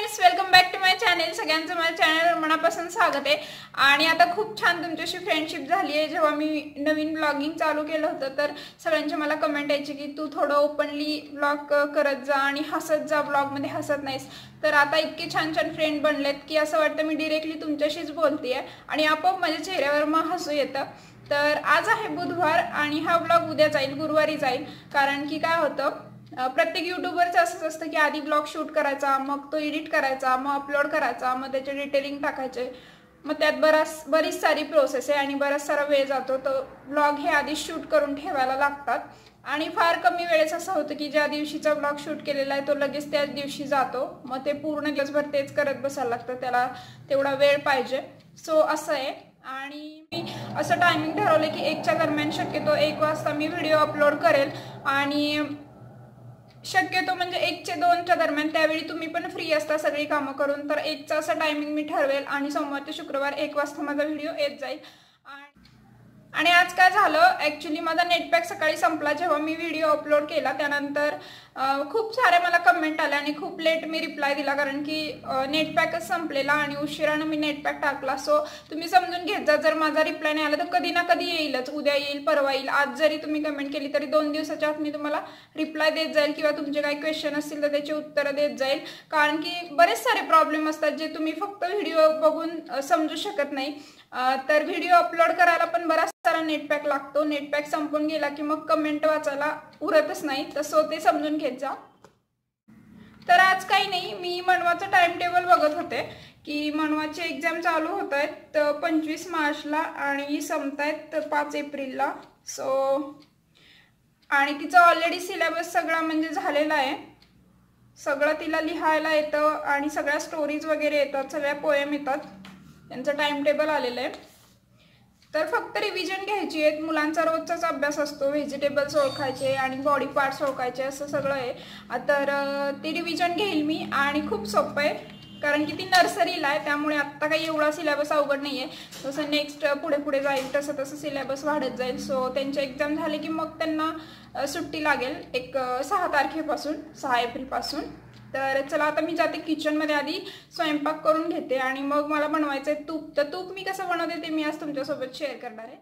Friends, welcome back to my channel. सगळ्यांचं माझ्या चॅनलवर मनापासून स्वागत आहे। आणि आता खूप छान तुमच्याशी फ्रेंडशिप झाली आहे। जेव्हा मी नवीन ब्लॉगिंग चालू केलं होतं तर सगळ्यांचे मला कमेंट यायचे की तू थोडं ओपनली ब्लॉग करत जा आणि हसत जा, ब्लॉगमध्ये हसत नाहीस। तर आता इतके छान छान फ्रेंड बनलेत की असं वाटतं मी डायरेक्टली तुमच्याशीच बोलतेय आणि आपोआप माझ्या चेहऱ्यावर मग हसू येतं। तर आज आहे बुधवार आणि हा ब्लॉग उद्या जाईल, गुरुवारी जाईल। कारण की काय होतं, प्रत्येक यूट्यूबरचं असंच असतं की आधी ब्लॉग शूट करायचा, मग तो एडिट करायचा, मग अपलोड करायचा, मग त्याचे डिटेलिंग टाकायचे, मग त्यात बरीच सारी प्रोसेस आहे आणि बराच सारा वेळ जातो। तर ब्लॉग हे आधी शूट करून ठेवायला लागतात आणि फार कमी वेळेस असं होतं की ज्या दिवशीचा ब्लॉग शूट केलेला आहे तो लगेच त्याच दिवशी जातो, मग ते पूर्ण दिवसभर तेच करत बसायला लागतं, त्याला तेवढा वेळ पाहिजे। सो असं आहे। आणि मी असं टायमिंग ठरवलं की 1च्या दरम्यान, शक्यतो 1 वाजता मी व्हिडिओ अपलोड करेल आणि शक्यतो म्हणजे 1 ते 2च्या दरम्यान, त्यावेळी तुम्ही पण फ्री असता सगळी कामं करून। तर 1चा असं टायमिंग मी ठरवेल आणि सोमवार ते शुक्रवार 1 वाजता माझा व्हिडिओ येत जाईल। आणि आज काय झालं, ॲक्च्युली माझा नेटपॅक सकाळी संपला जेव्हा मी व्हिडिओ अपलोड केला। त्यानंतर खूप साऱ्या मला कमेंट आल्या आणि खूप लेट मी रिप्लाय दिला, कारण की नेटपॅकच संपलेला आणि उशिरानं मी नेटपॅक टाकला। सो तुम्ही समजून घेत जा, जर माझा रिप्लाय नाही आला तर कधी ना कधी येईलच, उद्या येईल, परवा येईल। आज जरी तुम्ही कमेंट केली तरी 2 दिवसाच्या आत मी तुम्हाला रिप्लाय देत जाईल किंवा तुमचे काही क्वेश्चन असतील तर त्याची उत्तरं देत जाईल। कारण की बरेच सारे प्रॉब्लेम असतात जे तुम्ही फक्त व्हिडिओ बघून समजू शकत नाही। तर व्हिडिओ अपलोड करायला पण बराच सारा नेटपॅक लागतो, नेटपॅक संपून गेला की मग कमेंट वाचायला उरतच नाही, तसं ते समजून घेत जा। तर आज काही नाही, मी मनवाचं टाइम टेबल बघत होते की मनवाचे एक्झाम चालू होत आहेत 25 मार्चला आणि संपत आहेत 5 एप्रिलला। सो आणि तिचं ऑलरेडी सिलेबस सगळा म्हणजे झालेला आहे, सगळं तिला लिहायला येतं आणि सगळ्या स्टोरीज वगैरे येतात, सगळ्या पोएम येतात, त्यांचं टाइम टेबल आलेलं आहे। तर फक्त रिव्हिजन घ्यायची आहे। मुलांचा रोजचाच अभ्यास असतो, व्हेजिटेबल्स ओळखायचे आणि बॉडी पार्ट्स ओळखायचे, असं सगळं आहे। तर ते रिव्हिजन घेईल मी आणि खूप सोपं आहे, कारण की ती नर्सरीला आहे, त्यामुळे आत्ता काही एवढा सिलेबस अवघड नाही आहे। जसं नेक्स्ट पुढे पुढे जाईल तसं तसं सिलेबस वाढत जाईल। सो त्यांचे एक्झाम झाले की मग त्यांना सुट्टी लागेल 6 तारखेपासून, 6 एप्रिलपासून। तर चला आता मी जाते किचनमध्ये, आधी स्वयंपाक करून घेते आणि मग मला बनवायचं आहे तूप। तर तूप मी कसं बनवते ते मी आज तुमच्यासोबत शेअर करणार आहे।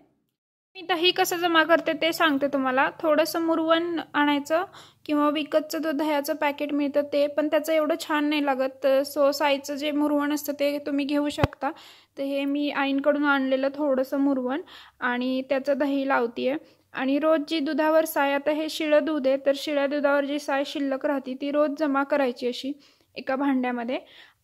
मी दही कसं जमा करते ते सांगते तुम्हाला। थोडंसं मुरवण आणायचं किंवा विकतचं जो दह्याचं पॅकेट मिळतं ते, पण त्याचं एवढं छान नाही लागत। सो साईचं जे मुरवण असतं ते तुम्ही घेऊ शकता। तर हे मी आईंकडून आणलेलं थोडंसं मुरवण आणि त्याचं दही लावते। आणि रोज जी दुधावर साय, आता हे शिळं दूध आहे तर शिळ्या दुधावर जी साय शिल्लक राहते ती रोज जमा करायची अशी एका भांड्यामध्ये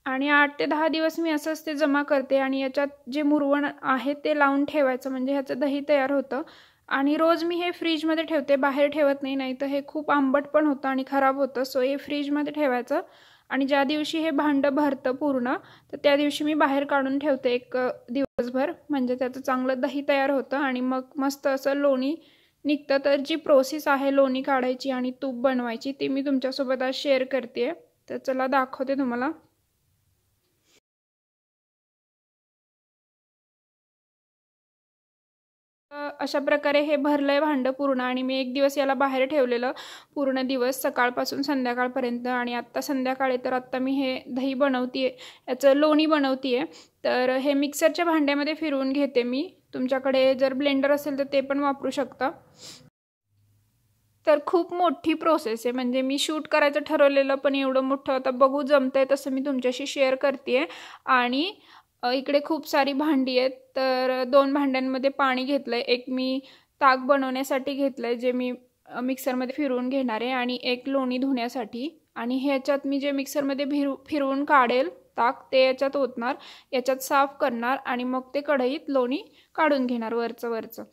आणि 8 ते 10 दिवस मी असंच ते जमा करते आणि याच्यात जे मुरवण आहे ते लावून ठेवायचं, म्हणजे ह्याचं दही तयार होतं। आणि रोज मी हे फ्रीजमध्ये ठेवते, बाहेर ठेवत नाही, नाही तर हे खूप आंबट पण होतं आणि खराब होतं। सो हे फ्रीजमध्ये ठेवायचं आणि ज्या दिवशी हे भांडं भरतं पूर्ण तर त्या दिवशी मी बाहेर काढून ठेवते 1 दिवसभर, म्हणजे त्याचं चांगलं दही तयार होतं आणि मग मस्त असं लोणी निघतं। तर जी प्रोसेस आहे लोणी काढायची आणि तूप बनवायची ती मी तुमच्यासोबत आज शेअर करते। तर चला दाखवते तुम्हाला। अशा प्रकारे हे भरलंय भांडं पूर्ण आणि मी 1 दिवस याला बाहेर ठेवलेलं, पूर्ण दिवस सकाळपासून संध्याकाळपर्यंत। आणि आत्ता संध्याकाळी तर आत्ता मी हे दही बनवतीये, याचं लोणी बनवतीये। तर हे मिक्सरच्या भांड्यामध्ये फिरवून घेते मी, तुमच्याकडे जर ब्लेंडर असेल तर ते पण वापरू शकता। तर खूप मोठी प्रोसेस आहे, म्हणजे मी शूट करायचं ठरवलेलं पण एवढं मोठं आता बघू जमतंय तसं मी तुमच्याशी शेअर करते। आणि इकडे खूप सारी भांडी आहेत, तर 2 भांड्यांमध्ये पाणी घेतलंय, एक मी ताक बनवण्यासाठी घेतलंय जे मी मिक्सरमध्ये फिरवून घेणार आहे आणि एक लोणी धुण्यासाठी। आणि ह्याच्यात मी जे मिक्सरमध्ये फिरवून काढेल ताक ते याच्यात ओतणार, याच्यात साफ करणार आणि मग ते कढईत लोणी काढून घेणार वरचं।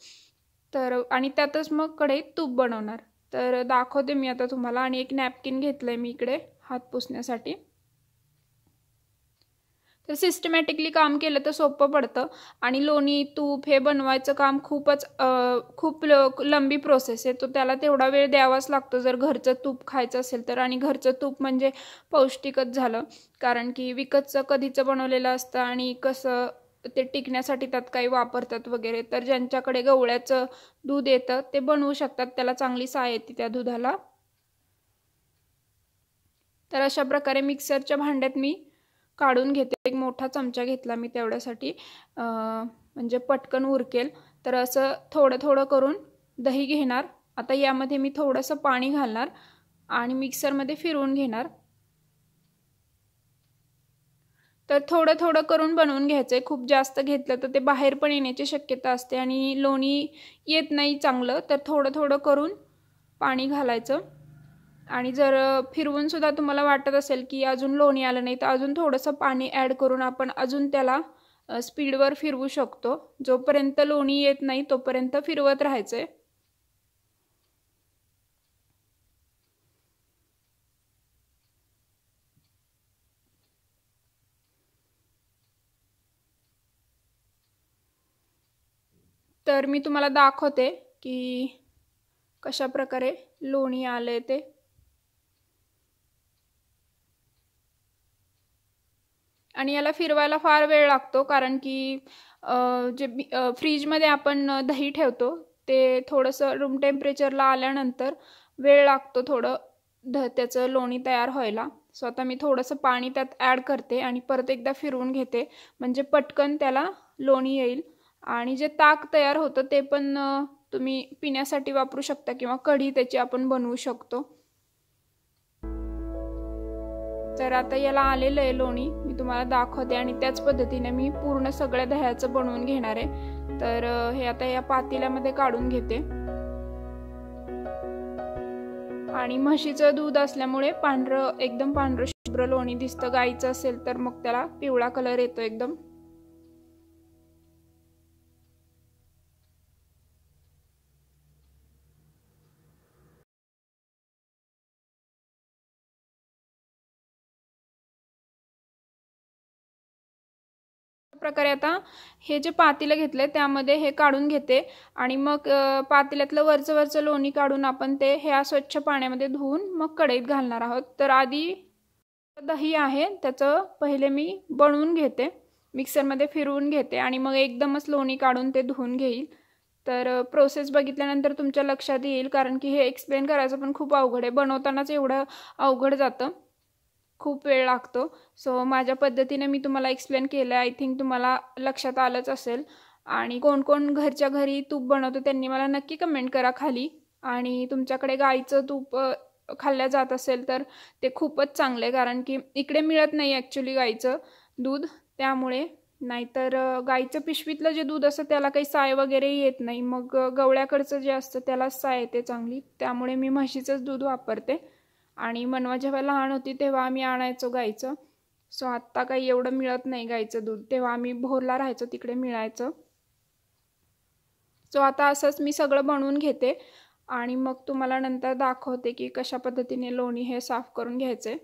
तर आणि त्यातच मग कढईत तूप बनवणार। तर दाखवते मी आता तुम्हाला। आणि एक नॅपकिन घेतलंय मी इकडे हात पुसण्यासाठी। तर सिस्टमॅटिकली काम केलं तर सोपं पडतं आणि लोणी तूप हे बनवायचं काम खूप लंबी प्रोसेस आहे, तो त्याला तेवढा वेळ द्यावाच लागतो जर घरचं तूप खायचं असेल तर। आणि घरचं तूप म्हणजे पौष्टिकच झालं, कारण की विकतचं कधीचं बनवलेलं असतं आणि कसं ते टिकण्यासाठी त्यात काही वापरतात वगैरे। तर ज्यांच्याकडे गवळ्याचं दूध येतं ते बनवू शकतात, त्याला चांगली साय येते त्या दुधाला। तर अशा प्रकारे मिक्सरच्या भांड्यात मी काढून घेते। एक मोठा चमचा घेतला मी तेवढ्यासाठी, म्हणजे पटकन उरकेल। तर असं थोडं थोडं करून दही घेणार। आता यामध्ये मी थोडंसं पाणी घालणार आणि मिक्सरमध्ये फिरवून घेणार। तर थोडं थोडं करून बनवून घ्यायचं आहे। खूप जास्त घेतलं तर ते बाहेर पण येण्याची शक्यता असते आणि लोणी येत नाही चांगलं। तर थोडं थोडं करून पाणी घालायचं आणि जर फिरवून सुद्धा तुम्हाला वाटत असेल की अजून लोणी आलं नाही तर अजून थोडंसं पाणी ॲड करून आपण अजून त्याला स्पीडवर फिरवू शकतो। जोपर्यंत लोणी येत नाही तोपर्यंत फिरवत राहायचं आहे। तर मी तुम्हाला दाखवते की कशा प्रकारे लोणी आले ते। आणि याला फिरवायला फार वेळ लागतो कारण की जे फ्रीजमध्ये आपण दही ठेवतो ते थोडंसं रूम टेम्परेचरला आल्यानंतर वेळ लागतो थोडं त्याचं लोणी तयार व्हायला। सो आता मी थोडंसं पाणी त्यात ॲड करते आणि परत एकदा फिरवून घेते म्हणजे पटकन त्याला लोणी येईल। आणि जे ताक तयार होतं ते पण तुम्ही पिण्यासाठी वापरू शकता किंवा कढी त्याची आपण बनवू शकतो। तर आता याला आलेलं आहे लोणी, मी तुम्हाला दाखवते आणि त्याच पद्धतीने मी पूर्ण सगळ्या दह्याचं बनवून घेणार आहे। तर हे आता या पातेल्यामध्ये काढून घेते आणि म्हशीचं दूध असल्यामुळे पांढरं एकदम पांढरं शुभ्र लोणी दिसतं। गाईचं असेल तर मग त्याला पिवळा कलर येतो एकदम। प्रकारे आता हे जे पातेलं घेतले त्यामध्ये हे काढून घेते आणि मग पातेल्यातलं वरचं लोणी काढून आपण ते ह्या स्वच्छ पाण्यामध्ये धुवून मग कढईत घालणार आहोत। तर आधी दही आहे त्याचं पहिले मी बनवून घेते, मिक्सरमध्ये फिरवून घेते आणि मग एकदमच लोणी काढून ते धुवून घेईल। तर प्रोसेस बघितल्यानंतर तुमच्या लक्षात येईल कारण की हे एक्सप्लेन करायचं पण खूप अवघड आहे, बनवतानाच एवढं अवघड जातं, खूप वेळ लागतो। सो माझ्या पद्धतीने मी तुम्हाला एक्सप्लेन केलं, आय थिंक तुम्हाला लक्षात आलंच असेल। आणि कोण कोण घरच्या घरी तूप बनवतो त्यांनी मला नक्की कमेंट करा खाली। आणि तुमच्याकडे गाईचं तूप खाल्ल्या जात असेल तर ते खूपच चांगले, कारण की इकडे मिळत नाही ॲक्च्युली गाईचं दूध, त्यामुळे। नाहीतर गाईचं पिशवीतलं जे दूध असतं त्याला काही साय वगैरे येत नाही, मग गवळ्याकडचं जे असतं त्यालाच साय येते चांगली, त्यामुळे मी म्हशीचंच दूध वापरते। आणि मनवा जेव्हा लहान होती तेव्हा आम्ही आणायचो गाईचं। सो आत्ता काही एवढं मिळत नाही गाईचं दूध, तेव्हा आम्ही भोरला राहायचो तिकडे मिळायचं। सो आता असंच मी सगळं बनवून घेते आणि मग तुम्हाला नंतर दाखवते की कशा पद्धतीने लोणी हे साफ करून घ्यायचे।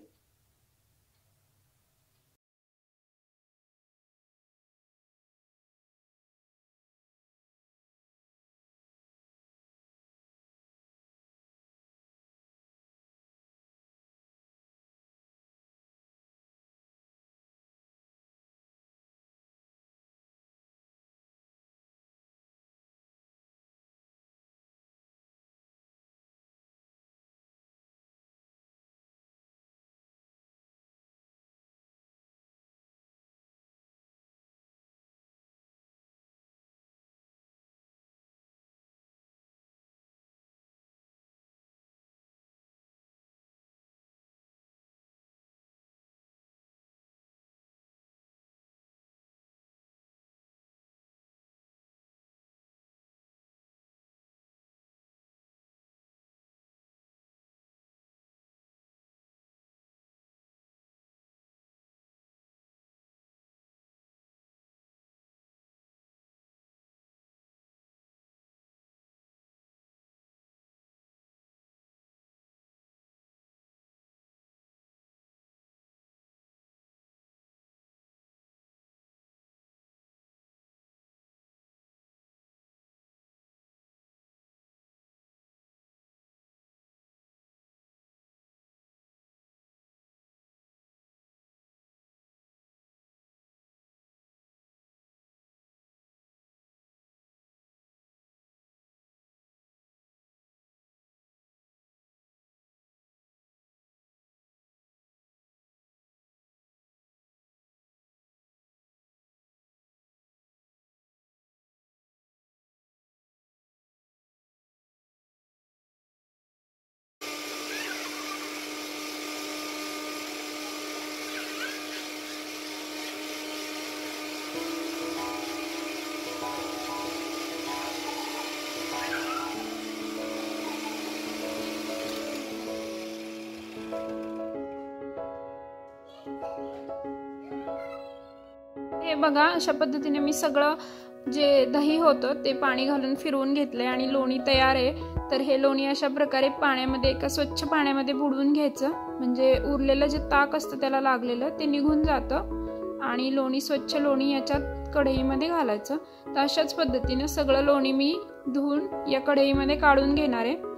हे बघा अशा पद्धतीने मी सगळं जे दही होतं ते पाणी घालून फिरवून घेतलंय आणि लोणी तयार आहे। तर हे लोणी अशा प्रकारे पाण्यामध्ये एका स्वच्छ पाण्यामध्ये बुडवून घ्यायचं, म्हणजे उरलेलं जे ताक असतं त्याला लागलेलं ते निघून जातं आणि लोणी स्वच्छ लोणी याच्यात कढईमध्ये घालायचं। तर अशाच पद्धतीने सगळं लोणी मी धुवून या कढईमध्ये काढून घेणार आहे।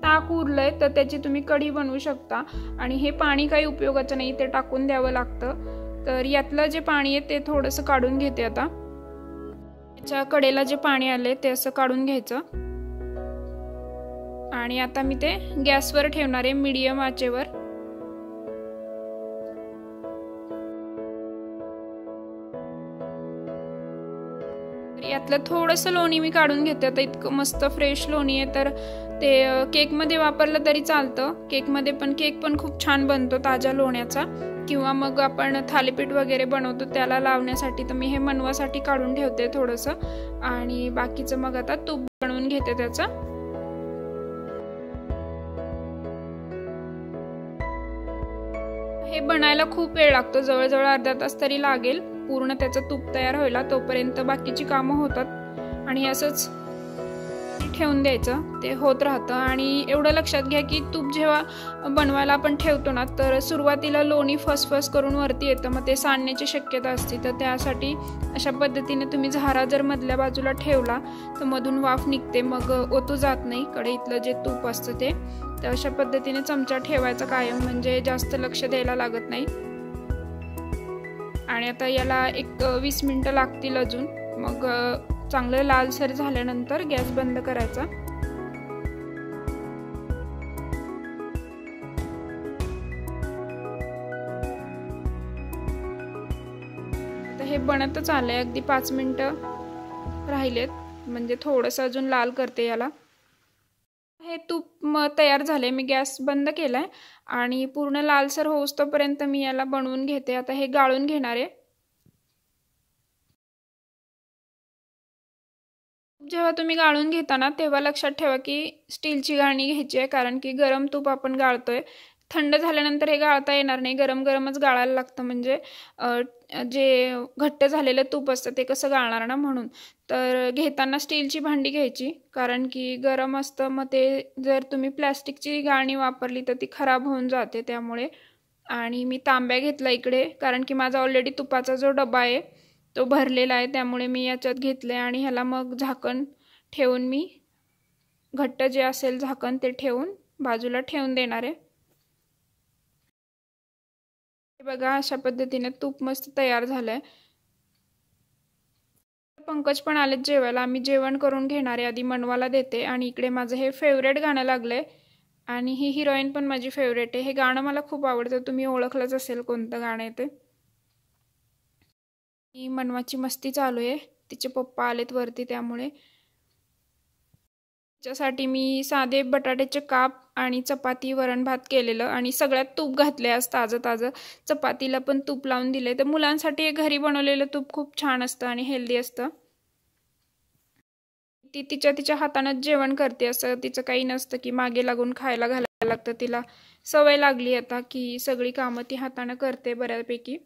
ताक उरलंय तर त्याची तुम्ही कढी बनवू शकता आणि हे पाणी काही उपयोगाचं नाही, ते टाकून द्यावं लागतं। तर यातलं जे पाणी आहे ते थोडंसं काढून घेते आता। याच्या कडेला जे पाणी आले ते असं काढून घ्यायचं आणि आता मी ते गॅसवर ठेवणार आहे मीडियम आचेवर। यातलं थोडंसं लोणी मी काढून घेते आता। इतकं मस्त फ्रेश लोणी आहे, तर ते केकमध्ये वापरलं तरी चालतं। केकमध्ये पण केक पण खूप छान बनतो ताज्या लोण्याचा, किंवा मग आपण थालीपीठ वगैरे बनवतो त्याला लावण्यासाठी। तर मी हे मनवासाठी काढून ठेवते थोडंसं आणि बाकीचं मग आता तूप बनवून घेते त्याचं। हे बनायला खूप वेळ लागतो, जवळजवळ अर्धा तास तरी लागेल पूर्ण त्याचं तूप तयार व्हायला। तोपर्यंत बाकीची कामं होतात आणि असंच ठेवून द्यायचं, ते होत राहतं। आणि एवढं लक्षात घ्या की तूप जेव्हा बनवायला आपण ठेवतो ना, तर सुरुवातीला लोणी फसफस करून वरती येतं, मग ते सांडण्याची शक्यता असते। तर त्यासाठी अशा पद्धतीने तुम्ही झारा जर मधल्या बाजूला ठेवला तर मधून वाफ निघते, मग ओतू जात नाही कढईतलं जे तूप असतं ते। तर अशा पद्धतीने चमचा ठेवायचा कायम, म्हणजे जास्त लक्ष द्यायला लागत नाही। आणि आता याला एक 20 मिनिटं लागतील अजून, मग चांगलं लालसर झाल्यानंतर गॅस बंद करायचा। आता हे बनतच आलंय, अगदी 5 मिनिटं राहिलेत, म्हणजे थोडंसं अजून लाल करते याला। हे तूप तयार झाले, मी गॅस बंद केलाय आणि पूर्ण लालसर होऊस्तोपर्यंत मी याला बनवून घेते। आता हे गाळून घेणार आहे। जेव्हा तुम्ही गाळून घेताना तेव्हा लक्षात ठेवा की स्टीलची गाळणी घ्यायची आहे, कारण की गरम तूप आपण गाळतोय। थंड झाल्यानंतर हे गाळता येणार नाही, गरम गरमच गाळायला लागतं, म्हणजे जे घट्ट झालेलं तूप असतं ते कसं गाळणार ना, म्हणून। तर घेताना स्टीलची भांडी घ्यायची, कारण की गरम असतं, मग ते जर तुम्ही प्लॅस्टिकची गाळणी वापरली तर ती खराब होऊन जाते त्यामुळे। आणि मी तांब्या घेतला इकडे, कारण की माझा ऑलरेडी तुपाचा जो डबा आहे तो भरलेला आहे, त्यामुळे मी याच्यात घेतले आणि ह्याला मग झाकण ठेवून मी घट्ट जे असेल झाकण ते ठेवून बाजूला ठेवून देणार आहे। बघा अशा पद्धतीने तूप मस्त तयार झालंय। पंकज पण आलेत जेवायला, आम्ही जेवण करून घेणार आहे, आधी मनवाला देते। आणि इकडे माझं हे फेवरेट गाणं लागलंय आणि ही हिरोईन पण माझी फेवरेट आहे। हे गाणं मला खूप आवडतं, तुम्ही ओळखलंच असेल कोणतं गाणं आहे ते। ही मनवाची मस्ती चालू आहे, तिचे पप्पा आलेत वरती, त्यामुळे त्याच्यासाठी मी साधे बटाट्याचे काप आणि चपाती वरण भात केलेलं आणि सगळ्यात तूप घातले आज ताजं ताजं। चपातीला पण तूप लावून दिले। तर मुलांसाठी घरी बनवलेलं तूप खूप छान असतं आणि हेल्दी असतं। ती तिच्या हातानेच जेवण करते, असं तिचं काही नसतं की मागे लागून खायला घालायला लागतं। तिला सवय लागली आता की सगळी कामं ती हाताने करते बऱ्यापैकी।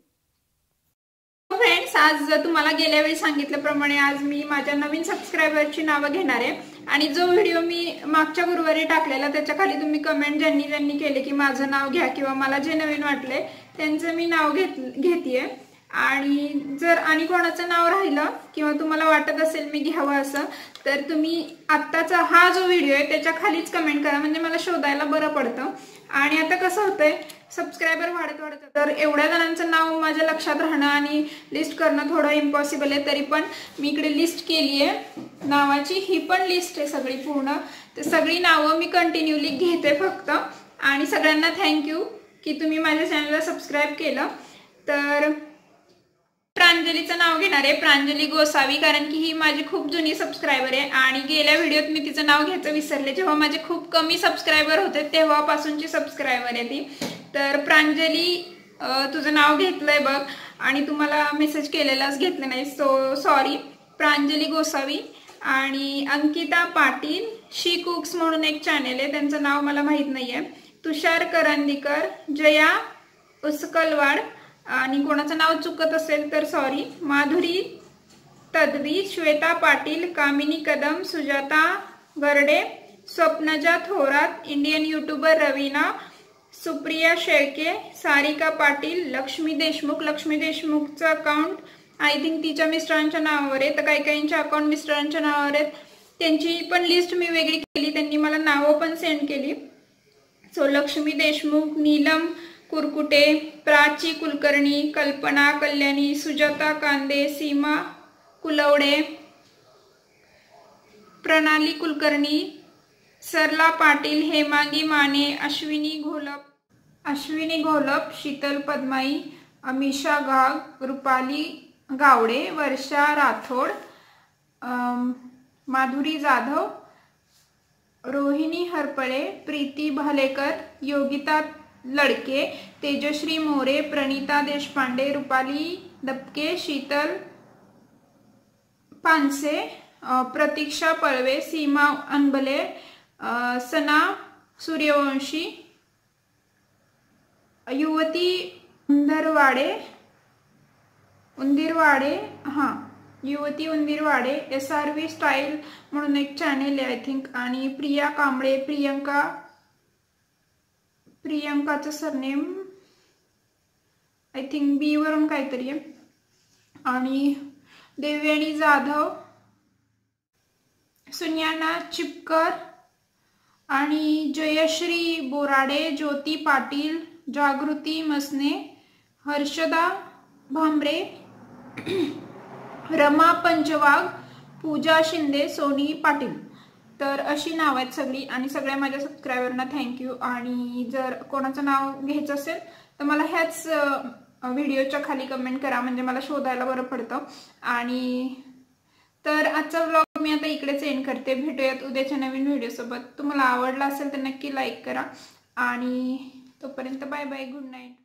फ्रेंड्स, आज तुम्हाला गेल्या वेळी सांगितल्याप्रमाणे आज मी माझ्या नवीन सबस्क्रायबरची नावं घेणार आहे आणि जो व्हिडिओ मी मागच्या गुरुवारी टाकलेला त्याच्या खाली तुम्ही कमेंट ज्यांनी केले की माझं नाव घ्या किंवा मला जे नवीन वाटले त्यांचं मी नाव घेतेय। आणि जर आणि कोणाचं नाव राहिलं किंवा तुम्हाला वाटत असेल मी घ्यावं असं तर तुम्ही आत्ताचा हा जो व्हिडिओ आहे त्याच्या खालीच कमेंट करा, म्हणजे मला शोधायला बरं पडतं। आणि आता कसं होतंय सबस्क्रायबर वाढत तर एवढ्या जणांचं नाव माझ्या लक्षात राहणं आणि लिस्ट करणं थोडं इम्पॉसिबल आहे। तरी पण मी इकडे लिस्ट केली आहे नावाची, ही पण लिस्ट आहे सगळी पूर्ण। तर सगळी नावं मी कंटिन्यूली घेते फक्त। आणि सगळ्यांना थँक्यू की तुम्ही माझ्या चॅनलला सबस्क्राईब केलं। तर प्रांजलीचं नाव घेणार आहे, प्रांजली गोसावी, कारण की ही माझी खूप जुनी सबस्क्रायबर आहे आणि गेल्या व्हिडिओत मी तिचं नाव घ्यायचं विसरले। जेव्हा माझे खूप कमी सबस्क्रायबर होते तेव्हापासूनची सबस्क्रायबर आहे ती। तर प्रांजली तुझं नाव घेतलंय बघ आणि तुम्हाला मेसेज केलेलाच घेतलं नाही, सो सॉरी। प्रांजली गोसावी आणि अंकिता पाटील शी कुक्स म्हणून एक चॅनल आहे, त्यांचं नाव मला माहित नाहीये। तुषार करंदीकर, जया उसकलवाड आणि कोणाचं नाव चुकत असेल तर sorry, Madhuri Tadvi, Shweta Patil, Kamini Kadam, Sujata Garde, Swapnaja Thorat, Indian YouTuber Raveena, Supriya Shelke, Sarika Patil, Lakshmi Deshmukh. Lakshmi देशमुखचं अकाउंट आय थिंक तिच्या मिस्टरांच्या नावावर आहे, तर काही काहींचे अकाउंट मिस्टरांच्या नावावर आहेत, त्यांची पण लिस्ट मी वेगळी केली, त्यांनी मला नावं पण सेंड केली। सो लक्ष्मी देशमुख, नीलम कुरकुटे, प्राची कुलकर्णी, कल्पना कल्याणी, सुजाता कांदे, सीमा कुलवडे, प्रणाली कुलकर्णी, सरला पाटील, हेमांगी माने, अश्विनी घोलप, शीतल पद्माई, अमिषा गाग, रुपाली गावडे, वर्षा राठोड, माधुरी जाधव, रोहिणी हरपळे, प्रीती भालेकर, योगिता लडके, तेजश्री मोरे, प्रणिता देशपांडे, रुपाली दपके, शीतल पानसे, प्रतीक्षा पळवे, सीमा अनबले, सना सूर्यवंशी, युवती उंदीरवाडे, युवती उंदीरवाडे, SRV स्टाईल म्हणून एक चॅनेल आहे आय थिंक, आणि प्रिया कांबळे, प्रियंकाचं सरनेम आय थिंक बी वरून काहीतरी आहे, आणि देवयानी जाधव, सुन्याना चिपकर आणि जयश्री बोराडे, ज्योती पाटील, जागृती मसने, हर्षदा भांबरे, रमा पंचवाग, पूजा शिंदे, सोनी पाटील। तर अशी नाव आहेत सगळी आणि सगळ्या माझ्या सबस्क्रायबरना थँक्यू। आणि जर कोणाचं नाव घ्यायचं असेल तर मला ह्याच व्हिडिओच्या खाली कमेंट करा, म्हणजे मला शोधायला बरं पडतं। आणि तर आजचा व्लॉग मी आता इकडेच एंड करते, भेटूयात उद्याच्या नवीन व्हिडिओसोबत। तुम्हाला आवडला असेल तर नक्की लाईक करा आणि तोपर्यंत बाय बाय, गुड नाईट।